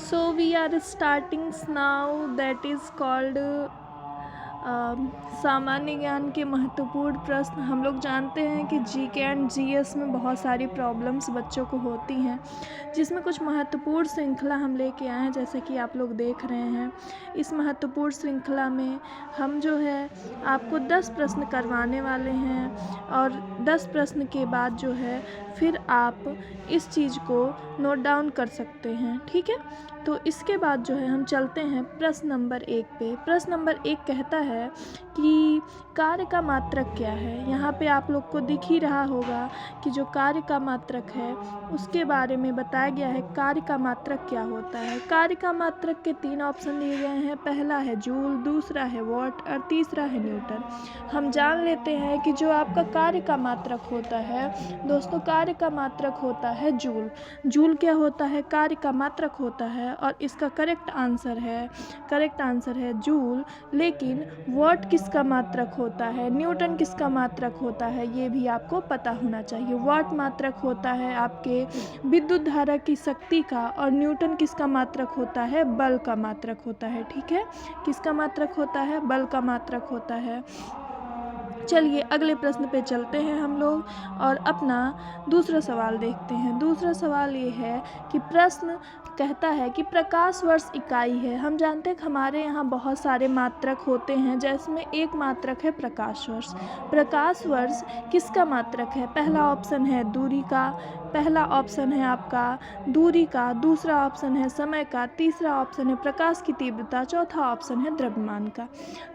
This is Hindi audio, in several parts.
So we are starting now, that is called सामान्य ज्ञान के महत्वपूर्ण प्रश्न। हम लोग जानते हैं कि जीके एंड जीएस में बहुत सारी प्रॉब्लम्स बच्चों को होती हैं, जिसमें कुछ महत्वपूर्ण श्रृंखला हम लेके आए हैं, जैसे कि आप लोग देख रहे हैं। इस महत्वपूर्ण श्रृंखला में हम जो है आपको 10 प्रश्न करवाने वाले हैं, और 10 प्रश्न के बाद जो है फिर आप इस चीज़ को नोट डाउन कर सकते हैं, ठीक है। तो इसके बाद जो है हम चलते हैं प्रश्न नंबर 1 पे। प्रश्न नंबर 1 कहता है कि कार्य का मात्रक क्या है। यहाँ पे आप लोग को दिख ही रहा होगा कि जो कार्य का मात्रक है उसके बारे में बताया गया है। कार्य का मात्रक क्या होता है। कार्य का मात्रक के 3 ऑप्शन दिए गए हैं। पहला है जूल, दूसरा है वॉट और तीसरा है न्यूटन। हम जान लेते हैं कि जो आपका कार्य का मात्रक होता है दोस्तों, कार्य का मात्रक होता है जूल। जूल क्या होता है, कार्य का मात्रक होता है, और इसका करेक्ट आंसर है जूल। लेकिन वॉट किसका मात्रक होता है, न्यूटन किसका मात्रक होता है, ये भी आपको पता होना चाहिए। वॉट मात्रक होता है आपके विद्युत धारा की शक्ति का, और न्यूटन किसका मात्रक होता है, बल का मात्रक होता है, ठीक है। किसका मात्रक होता है, बल का मात्रक होता है। चलिए अगले प्रश्न पे चलते हैं हम लोग और अपना दूसरा सवाल देखते हैं। दूसरा सवाल ये है कि प्रश्न कहता है कि प्रकाश वर्ष इकाई है। हम जानते हैं कि हमारे यहाँ बहुत सारे मात्रक होते हैं, जिसमें एक मात्रक है प्रकाश वर्ष। प्रकाश वर्ष किसका मात्रक है। पहला ऑप्शन है दूरी का, पहला ऑप्शन है आपका दूरी का, दूसरा ऑप्शन है समय का, तीसरा ऑप्शन है प्रकाश की तीव्रता, चौथा ऑप्शन है द्रव्यमान का।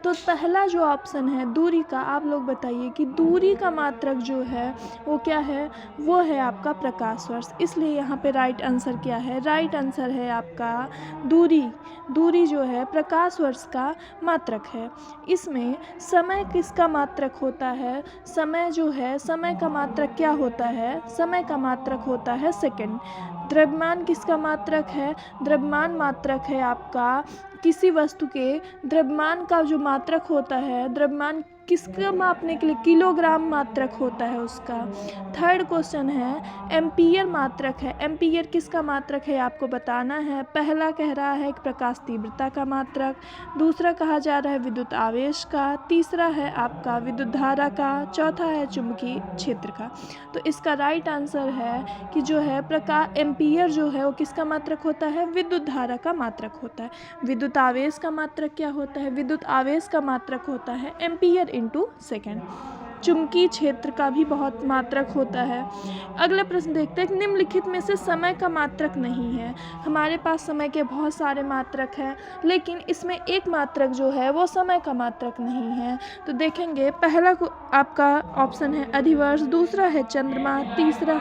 तो पहला जो ऑप्शन है दूरी का, आप लोग बताइए कि दूरी का मात्रक जो है वो क्या है, वो है आपका प्रकाश वर्ष। इसलिए यहाँ पे राइट आंसर क्या है, राइट आंसर है आपका दूरी। दूरी जो है प्रकाश वर्ष का मात्रक है। इसमें समय किसका मात्रक होता है, समय जो है समय का मात्रक क्या होता है, समय का मात्रक होता है सेकंड। द्रव्यमान किसका मात्रक है, द्रव्यमान मात्रक है आपका किसी वस्तु के द्रव्यमान का जो मात्रक होता है, द्रव्यमान किसका मापने के लिए, किलोग्राम मात्रक होता है उसका। थर्ड क्वेश्चन है एम्पीयर मात्रक है। एम्पीयर किसका मात्रक है आपको बताना है। पहला कह रहा है कि प्रकाश तीव्रता का मात्रक, दूसरा कहा जा रहा है विद्युत आवेश का, तीसरा है आपका विद्युत धारा का, चौथा है चुंबकीय क्षेत्र का। तो इसका राइट आंसर है कि जो है प्रकाश एम्पीयर जो है वो किसका मात्रक होता है, विद्युत धारा का मात्रक होता है। विद्युत आवेश का मात्रक क्या होता है, विद्युत आवेश का मात्रक होता है एम्पीयर इंटू सेकेंड। चुंबकीय क्षेत्र का भी बहुत मात्रक होता है। अगला प्रश्न देखते हैं, निम्नलिखित में से समय का मात्रक नहीं है। हमारे पास समय के बहुत सारे मात्रक हैं, लेकिन इसमें एक मात्रक जो है वो समय का मात्रक नहीं है। तो देखेंगे पहला आपका ऑप्शन है अधिवर्ष, दूसरा है चंद्रमा, तीसरा।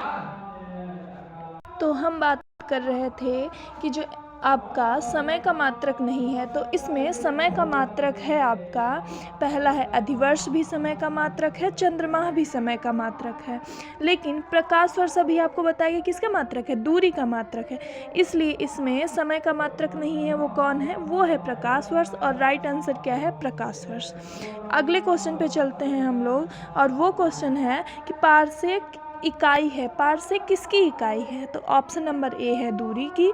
तो हम बात कर रहे थे कि जो आपका समय का मात्रक नहीं है, तो इसमें समय का मात्रक है आपका, पहला है अधिवर्ष भी समय का मात्रक है, चंद्रमा भी समय का मात्रक है। लेकिन प्रकाश वर्ष अभी आपको बताइए किसका मात्रक है, दूरी का मात्रक है। इसलिए इसमें समय का मात्रक नहीं है। वो कौन है, वो है प्रकाश वर्ष, और राइट आंसर क्या है, प्रकाश वर्ष। अगले क्वेश्चन पे चलते हैं हम लोग, और वो क्वेश्चन है कि पारसेक इकाई है। पारसेक किसकी इकाई है। तो ऑप्शन नंबर ए है दूरी की,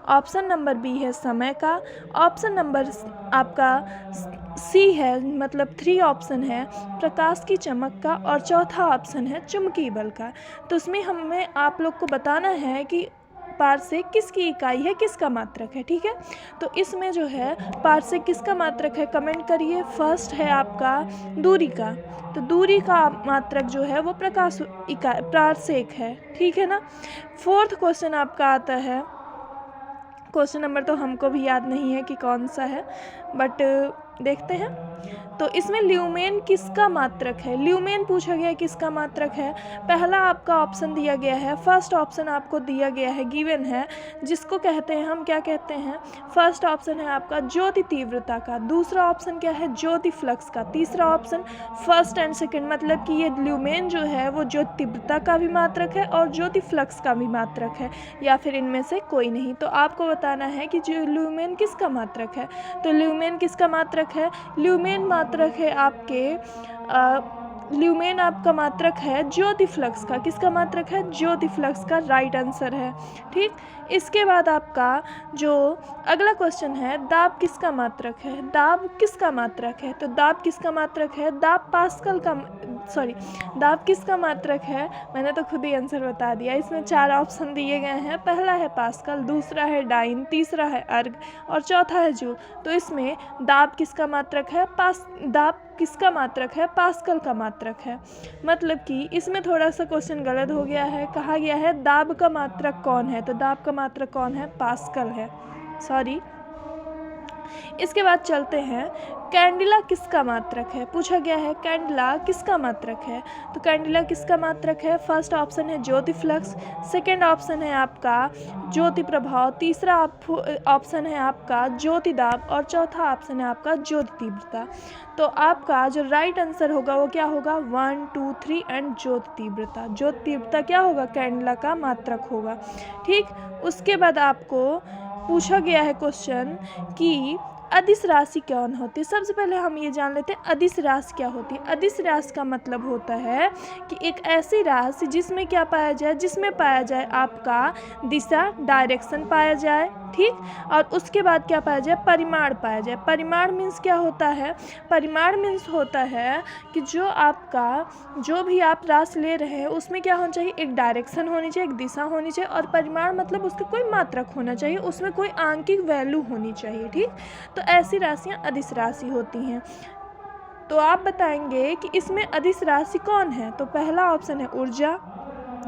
ऑप्शन नंबर बी है समय का, ऑप्शन नंबर आपका सी है, मतलब 3 ऑप्शन है प्रकाश की चमक का, और चौथा ऑप्शन है चुंबकीय बल का। तो इसमें हमें आप लोग को बताना है कि पारसेक किसकी इकाई है, किसका मात्रक है, ठीक है। तो इसमें जो है पारसेक किसका मात्रक है, कमेंट करिए। फर्स्ट है आपका दूरी का, तो दूरी का मात्रक जो है वो प्रकाश इकाई पारसेक है, ठीक है ना। फोर्थ क्वेश्चन आपका आता है, क्वेश्चन नंबर तो हमको भी याद नहीं है कि कौन सा है, बट देखते हैं। तो इसमें ल्यूमेन किसका मात्रक है, ल्यूमेन पूछा गया है किसका मात्रक है। पहला आपका ऑप्शन दिया गया है, फर्स्ट ऑप्शन आपको दिया गया है, गिवन है, जिसको कहते हैं हम क्या कहते हैं, फर्स्ट ऑप्शन है आपका ज्योति तीव्रता का, दूसरा ऑप्शन क्या है, ज्योति फ्लक्स का, तीसरा ऑप्शन फर्स्ट एंड सेकंड, मतलब कि ये ल्यूमेन जो है वो ज्योति तीव्रता का भी मात्रक है और ज्योति फ्लक्स का भी मात्रक है, या फिर इनमें से कोई नहीं। तो आपको बताना है कि जो ल्यूमेन किसका मात्रक है। तो ल्यूमेन किसका मात्रक है, ल्यूमेन मात्रक है आपके ल्यूमेन आपका मात्रक है ज्योति फ्लक्स का। किसका मात्रक है? ज्योति फ्लक्स का राइट आंसर है। ठीक, इसके बाद आपका जो अगला क्वेश्चन है, दाब किसका मात्रक है? दाब किसका मात्रक है? तो दाब किसका मात्रक है? दाब पास्कल का, सॉरी, दाब किसका मात्रक है? मैंने तो खुद ही आंसर बता दिया। इसमें 4 ऑप्शन दिए गए हैं। पहला है पास्कल, दूसरा है डाइन, तीसरा है अर्ग और चौथा है जूल। तो इसमें दाब किसका मात्रक है? दाब किसका मात्रक है? पास्कल का मात्रक है। मतलब कि इसमें थोड़ा सा क्वेश्चन गलत हो गया है। कहा गया है दाब का मात्रक कौन है, तो दाब का मात्रक कौन है? पास्कल है, सॉरी। इसके बाद चलते हैं, कैंडिला किसका मात्रक है? पूछा गया है कैंडिला किसका मात्रक है। तो कैंडिला किसका मात्रक है? फर्स्ट ऑप्शन है ज्योति फ्लक्स, सेकेंड ऑप्शन है आपका ज्योति प्रभाव, तीसरा ऑप्शन है आपका ज्योति दाब और चौथा ऑप्शन है आपका ज्योति तीव्रता। तो आपका जो राइट आंसर होगा वो क्या होगा? 1, 2, 3 एंड ज्योति तीव्रता। ज्योति तीव्रता क्या होगा? कैंडिला का मात्रक होगा। ठीक, उसके बाद आपको पूछा गया है क्वेश्चन कि अदिश राशि कौन होती है। सबसे पहले हम ये जान लेते हैं अदिश राशि क्या होती है। अदिश राशि का मतलब होता है कि एक ऐसी राशि जिसमें क्या पाया जाए? जिसमें पाया जाए आपका दिशा, डायरेक्शन पाया जाए। ठीक, और उसके बाद क्या पाया जाए? परिमाण पाया जाए। परिमाण मीन्स क्या होता है? परिमाण मीन्स होता है कि जो भी आप राशि ले रहे हैं उसमें क्या होना चाहिए? एक डायरेक्शन होनी चाहिए, एक दिशा होनी चाहिए, और परिमाण मतलब उसका कोई मात्रक होना चाहिए, उसमें कोई आंकिक वैल्यू होनी चाहिए। ठीक, तो ऐसी राशियाँ अदिश राशि होती हैं। तो आप बताएंगे कि इसमें अदिश राशि कौन है। तो पहला ऑप्शन है ऊर्जा,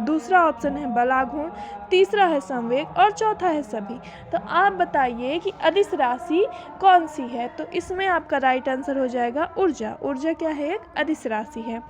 दूसरा ऑप्शन है बलाघूर्ण, तीसरा है संवेग और चौथा है सभी। तो आप बताइए कि अदिश राशि कौन सी है। तो इसमें आपका राइट आंसर हो जाएगा ऊर्जा। ऊर्जा क्या है? एक अदिश राशि है।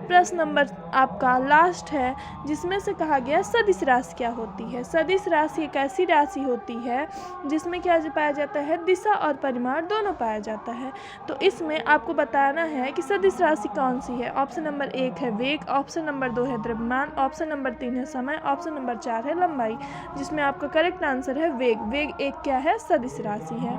प्रश्न नंबर आपका लास्ट है जिसमें से कहा गया सदिश राशि क्या होती है। सदिश राशि एक ऐसी राशि होती है जिसमें क्या पाया जाता है? दिशा और परिमाण दोनों पाया जाता है। तो इसमें आपको बताना है कि सदिश राशि कौन सी है। ऑप्शन नंबर 1 है वेग, ऑप्शन नंबर 2 है द्रव्यमान, ऑप्शन नंबर 3 है समय, ऑप्शन नंबर 4 है लंबाई, जिसमें आपका करेक्ट आंसर है वेग। वेग एक क्या है? सदिश राशि है।